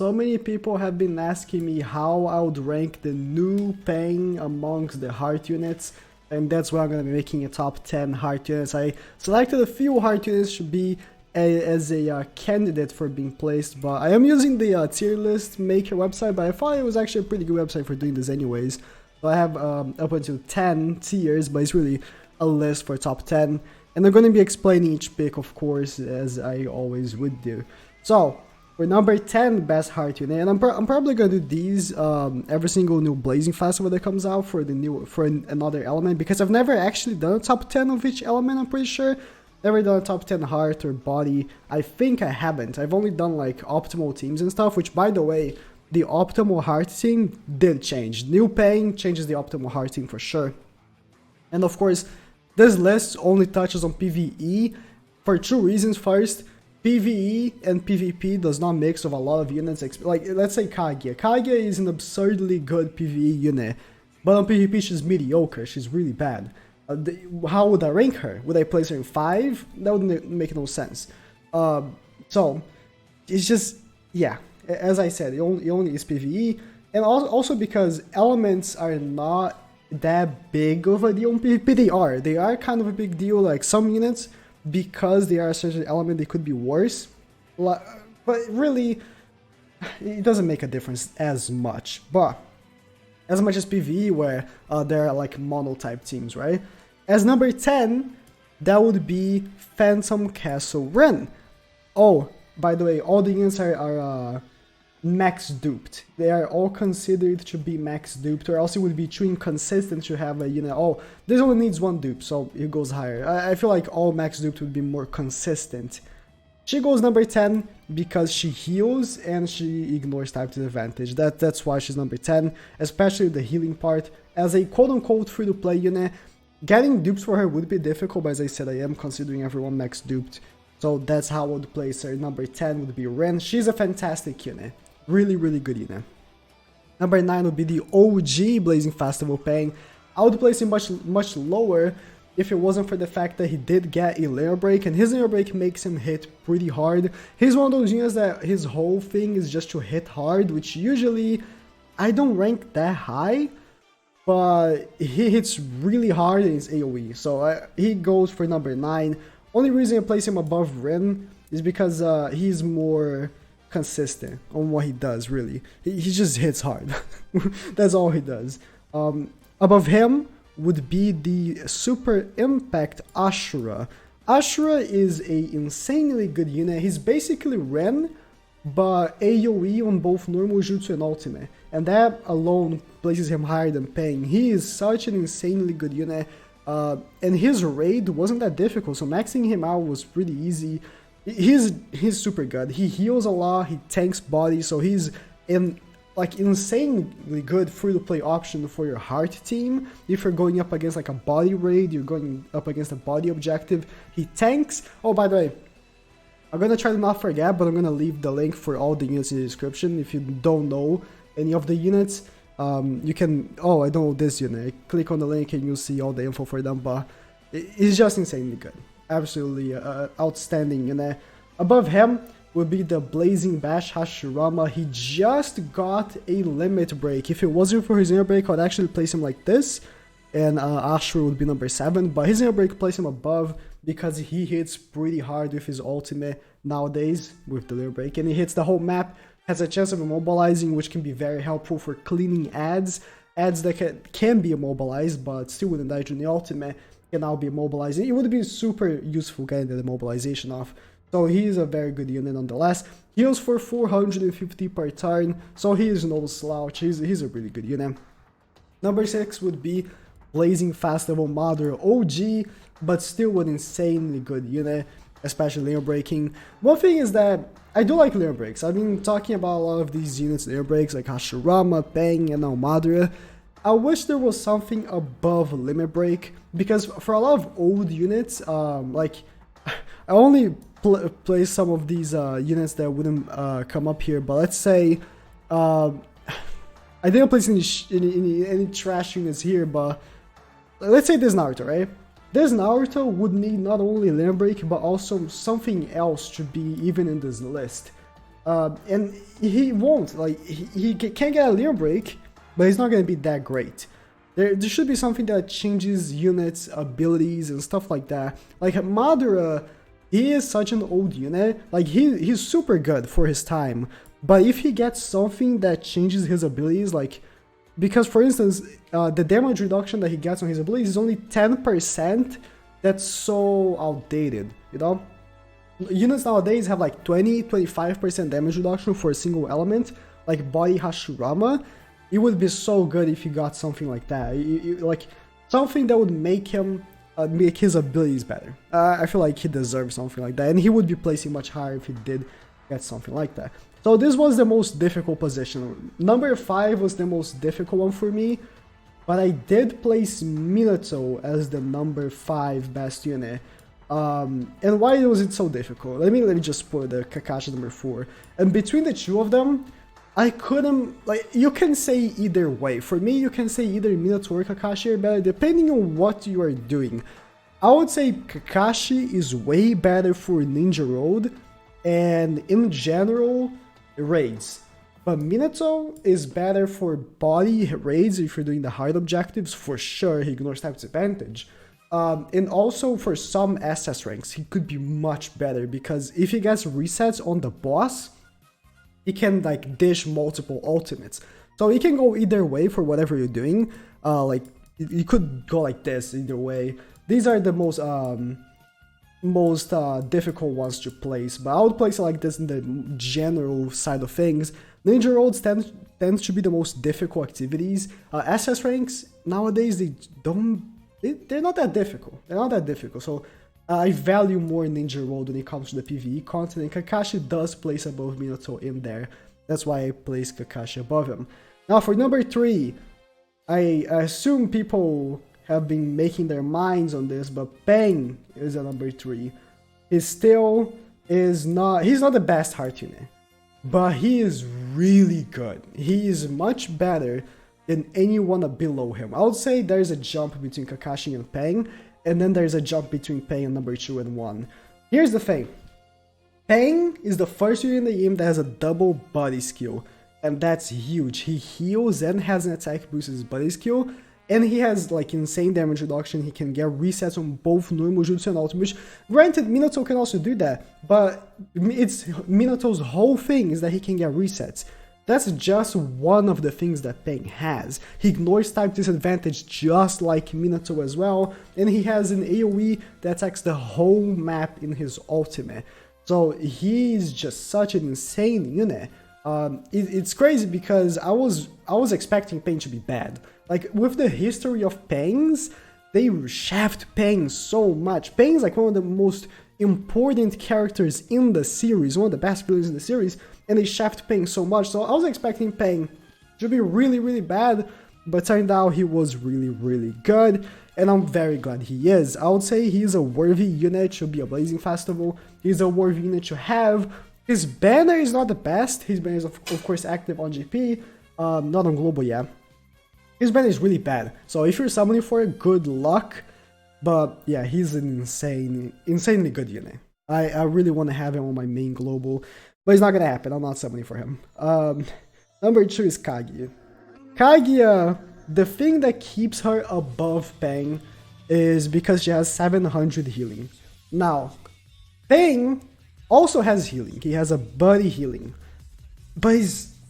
So many people have been asking me how I would rank the new Pang amongst the heart units, and that's why I'm going to be making a top 10 heart units. I selected a few heart units to be as a candidate for being placed, but I am using the tier list maker website, but I thought it was actually a pretty good website for doing this anyways. So I have up until 10 tiers, but it's really a list for top 10, and I'm going to be explaining each pick, of course, as I always would do. So for number 10 best heart unit, and I'm probably gonna do these every single new Blazing Festival that comes out for another element, because I've never actually done a top 10 of each element. I'm pretty sure never done a top 10 heart or body. I think I haven't. I've only done like optimal teams and stuff, which, by the way, the optimal heart team did change. New Pain changes the optimal heart team for sure. And of course, this list only touches on PvE for two reasons. First, PvE and PvP does not mix with a lot of units. Like, let's say Kaguya. Kaguya is an absurdly good PvE unit, but on PvP she's mediocre, she's really bad. How would I rank her? Would I place her in 5? That would make no sense. So, it's just, yeah, as I said, it only is PvE, and also because elements are not that big of a deal on PvP. They are kind of a big deal. Like, some units, because they are a certain element, they could be worse, but really it doesn't make a difference as much. But as much as PvE, where there are like mono-type teams, right? As number 10, that would be Phantom Castle Ren. Oh, by the way, all the units are max duped. They are all considered to be max duped, or else it would be too inconsistent to have a unit, oh, this only needs 1 dupe, so it goes higher. I feel like all max duped would be more consistent. She goes number 10 because she heals and she ignores type disadvantage. That's why she's number 10, especially the healing part. As a quote-unquote free-to-play unit, getting dupes for her would be difficult, but as I said, I am considering everyone max duped. So that's how I would place her. Number 10 would be Ren. She's a fantastic unit. Really, really good unit. Number 9 would be the OG Blazing Festival Pang. I would place him much lower if it wasn't for the fact that he did get a layer break, and his layer break makes him hit pretty hard. He's one of those units that his whole thing is just to hit hard, which usually I don't rank that high, but he hits really hard in his AoE, so he goes for number 9. Only reason I place him above Ren is because he's more consistent on what he does, really. He just hits hard. That's all he does. Above him would be the Super Impact Ashura. Ashura is a insanely good unit. He's basically Ren, but AoE on both normal jutsu and ultimate, and that alone places him higher than Pain. He is such an insanely good unit, and his raid wasn't that difficult, so maxing him out was pretty easy. He's super good. He heals a lot, he tanks body, so he's insanely good free-to-play option for your heart team. If you're going up against like a body raid, you're going up against a body objective, he tanks. Oh, by the way, I'm gonna try to not forget, but I'm gonna leave the link for all the units in the description. If you don't know any of the units, you can, oh, I don't know this unit, click on the link and you'll see all the info for them, but it's just insanely good. Absolutely outstanding unit. Above him would be the Blazing Bash Hashirama. He just got a limit break. If it wasn't for his inner break, I'd actually place him like this, and Ashura would be number 7, but his inner break place him above because he hits pretty hard with his ultimate nowadays with the inner break, and he hits the whole map, has a chance of immobilizing, which can be very helpful for cleaning ads that can be immobilized but still wouldn't die during the ultimate, can now be immobilized. It would be super useful getting the immobilization off. So he's a very good unit nonetheless. Heals for 450 per turn, so he is no slouch. He's a really good unit. Number 6 would be Blazing Festival Mother OG, but still an insanely good unit, especially layer breaking. One thing is that I do like layer breaks. I've been talking about a lot of these units layer breaks like Hashirama, Pang, and now Madara. I wish there was something above limit break, because for a lot of old units, like I only play some of these units that wouldn't come up here, but let's say I didn't place any trash units here, but let's say this Naruto, right? This Naruto would need not only limit break, but also something else to be even in this list. And he won't, like, he can't get a Leo break, but he's not going to be that great. There should be something that changes units, abilities, and stuff like that. Like, Madara, he is such an old unit, like, he's super good for his time, but if he gets something that changes his abilities, like, because, for instance, the damage reduction that he gets on his abilities is only 10%, that's so outdated, you know? Units nowadays have like 20-25% damage reduction for a single element, like Body Hashirama. It would be so good if you got something like that, like something that would make him make his abilities better. I feel like he deserves something like that, and he would be placing much higher if he did get something like that. So this was the most difficult position. Number 5 was the most difficult one for me, but I did place Minato as the number 5 best unit. And why was it so difficult? Let me just put the Kakashi number 4. And between the two of them, I couldn't, like, you can say either way. For me, you can say either Minato or Kakashi are better, depending on what you are doing. I would say Kakashi is way better for Ninja Road, and in general, raids. But Minato is better for body raids if you're doing the hard objectives, for sure. He ignores type disadvantage. And also for some SS ranks, he could be much better, because if he gets resets on the boss, he can like dish multiple ultimates. So he can go either way for whatever you're doing. Like you could go like this either way. These are the most difficult ones to place, but I would place it like this in the general side of things. Ninja Roads tends to be the most difficult activities. SS ranks nowadays, they're not that difficult. They're not that difficult. So I value more Ninja Road when it comes to the PvE content, and Kakashi does place above Minato in there. That's why I place Kakashi above him. Now for number 3, I assume people have been making their minds on this, but Pain is a number 3. He's not the best heart unit, but he is really good. He is much better than anyone below him. I would say there's a jump between Kakashi and Pain, and then there's a jump between Pain and number 2 and 1. Here's the thing. Pain is the first unit in the game that has a double body skill, and that's huge. He heals and has an attack boost as his body skill, and he has like insane damage reduction. He can get resets on both normal jutsu and ultimate. Granted, Minato can also do that, but it's Minato's whole thing is that he can get resets. That's just one of the things that Pain has. He ignores type disadvantage just like Minato as well, and he has an AoE that attacks the whole map in his ultimate. So he's just such an insane unit. It's crazy because I was expecting Pain to be bad. Like with the history of Pains, they shaft Pain so much. Pain is like one of the most important characters in the series, one of the best villains in the series, and they shaft Pain so much. So I was expecting Pain to be really, really bad, but turned out he was really, really good, and I'm very glad he is. I would say he's a worthy unit to be a Blazing Festival. He's a worthy unit to have. His banner is not the best. His banner is of course active on GP, not on global yet. His banner is really bad. So if you're summoning for it, good luck. But yeah, he's an insanely good unit. I really want to have him on my main global, but it's not gonna happen. I'm not summoning for him. Number 2 is Kaguya. Kaguya, the thing that keeps her above Pain is because she has 700 healing. Now, Pain also has healing. He has a body healing, but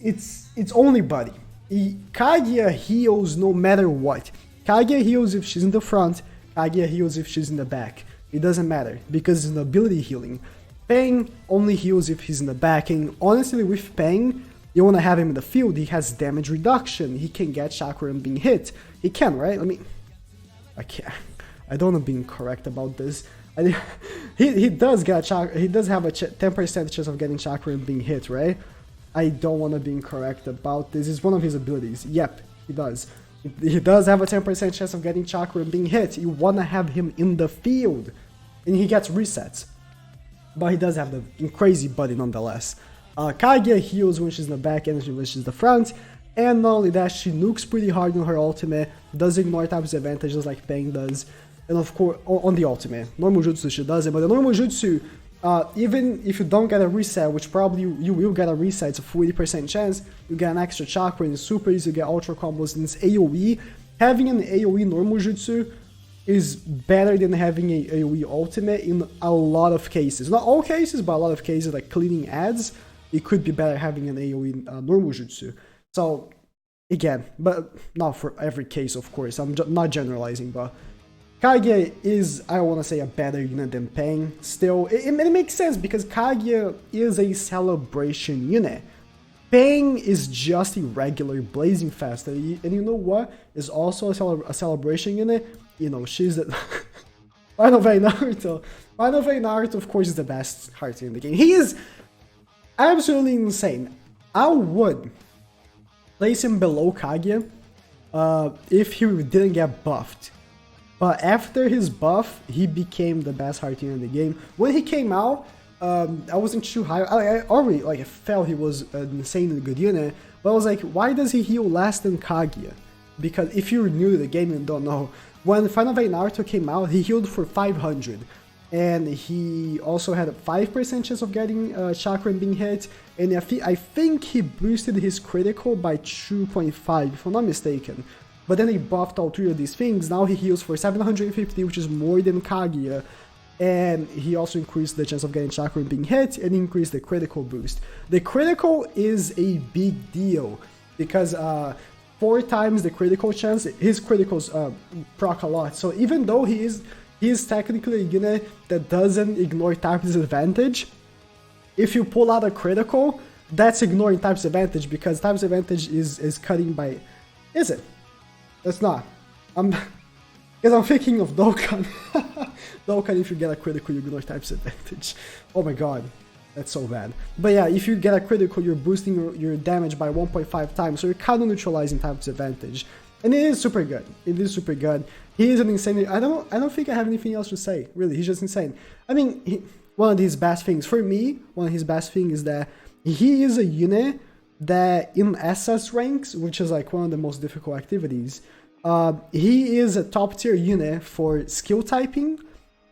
it's only body. Kaguya heals no matter what. Kaguya heals if she's in the front. Kaguya heals if she's in the back. It doesn't matter because it's an ability healing. Pain only heals if he's in the back, and honestly with Pain, you want to have him in the field. He has damage reduction. He can get chakra and being hit. He can, right? I can't. I don't want to be incorrect about this. He does get chakra. He does have a 10% chance of getting chakra and being hit, right? I don't want to be incorrect about this. It's one of his abilities. Yep, he does. He does have a 10% chance of getting chakra and being hit. You want to have him in the field, and he gets resets. But he does have the crazy body nonetheless. Kaguya heals when she's in the back and when she's in the front, and not only that, she nukes pretty hard on her ultimate, does ignore type disadvantage just like Pain does, and of course, on the ultimate. Normal jutsu she doesn't, but the normal jutsu, even if you don't get a reset, which probably you will get a reset, it's a 40% chance, you get an extra chakra and it's super easy to get ultra combos and it's AoE. Having an AoE normal jutsu is better than having a AoE ultimate in a lot of cases. Not all cases, but a lot of cases, like cleaning ads, it could be better having an AoE normal jutsu. So, again, but not for every case, of course, I'm not generalizing, but Kaguya is, I want to say, a better unit than Pain. Still, it makes sense because Kaguya is a celebration unit. Pain is just a regular Blazing Fast, and you know what? Is also a celebration unit. You know, she's the Final Fight Naruto. Final Fight Naruto, of course, is the best heart in the game. He is absolutely insane. I would place him below Kaguya if he didn't get buffed. But after his buff, he became the best heart unit in the game. When he came out, I wasn't too high. I already I felt he was an insanely good unit. But I was like, why does he heal less than Kaguya? Because if you're new to the game and don't know, when Final Fight Naruto came out, he healed for 500. And he also had a 5% chance of getting chakra and being hit. And I think he boosted his critical by 2.5, if I'm not mistaken. But then he buffed all three of these things. Now he heals for 750, which is more than Kaguya. And he also increased the chance of getting chakra and being hit, and increased the critical boost. The critical is a big deal, because 4 times the critical chance, his criticals proc a lot. So even though he is technically a unit that doesn't ignore type disadvantage, if you pull out a critical, that's ignoring type disadvantage, because type disadvantage is cutting by... Is it? That's not. Because I'm thinking of Dokkan. Dokkan, if you get a critical, you ignore type disadvantage. Oh my god. That's so bad. But yeah, if you get a critical, you're boosting your damage by 1.5 times, so you're kind of neutralizing type disadvantage. And it is super good. It is super good. He is an insane... I don't think I have anything else to say, really. He's just insane. I mean, one of his best things, for me, one of his best things is that he is a unit that in SS ranks, which is like one of the most difficult activities, he is a top tier unit for skill typing,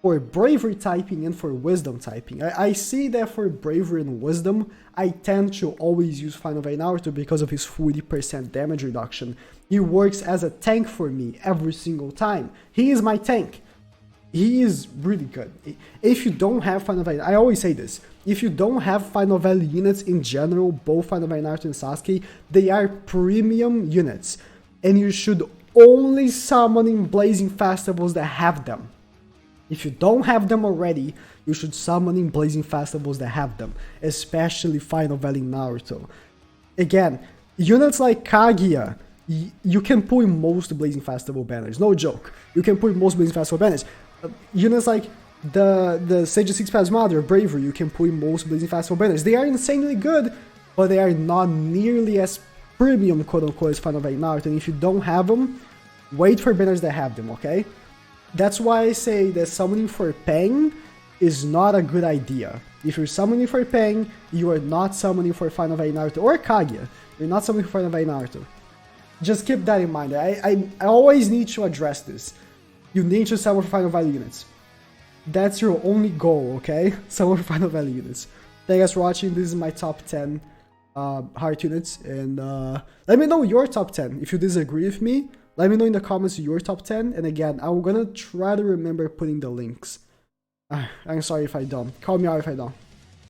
for bravery typing, and for wisdom typing. I see that for bravery and wisdom, I tend to always use Final Fight Naruto because of his 40% damage reduction. He works as a tank for me every single time. He is my tank. He is really good. If you don't have Final Fight, I always say this, if you don't have Final Fight units in general, both Final Fight Naruto and Sasuke, they are premium units. And you should only summon in Blazing Festivals that have them. If you don't have them already, you should summon in Blazing Festivals that have them, especially Final Valley Naruto. Again, units like Kaguya, you can pull in most Blazing Festival banners, no joke. You can pull in most Blazing Festival banners. Units like the Sage of Six Paths Mother, Bravery, you can pull in most Blazing Festival banners. They are insanely good, but they are not nearly as premium, quote-unquote, as Final Valley Naruto. And if you don't have them, wait for banners that have them, okay? That's why I say that summoning for Pain is not a good idea. If you're summoning for Pain, you are not summoning for Final Fight Naruto or Kaguya. You're not summoning for Final Fight Naruto. Just keep that in mind. I always need to address this. You need to summon for Final Fight units. That's your only goal, okay? Summon for Final Fight units. Thank you guys for watching. This is my top 10 heart units. And let me know your top 10. If you disagree with me, let me know in the comments your top 10. And again, I'm gonna try to remember putting the links. I'm sorry if I don't. Call me out if I don't.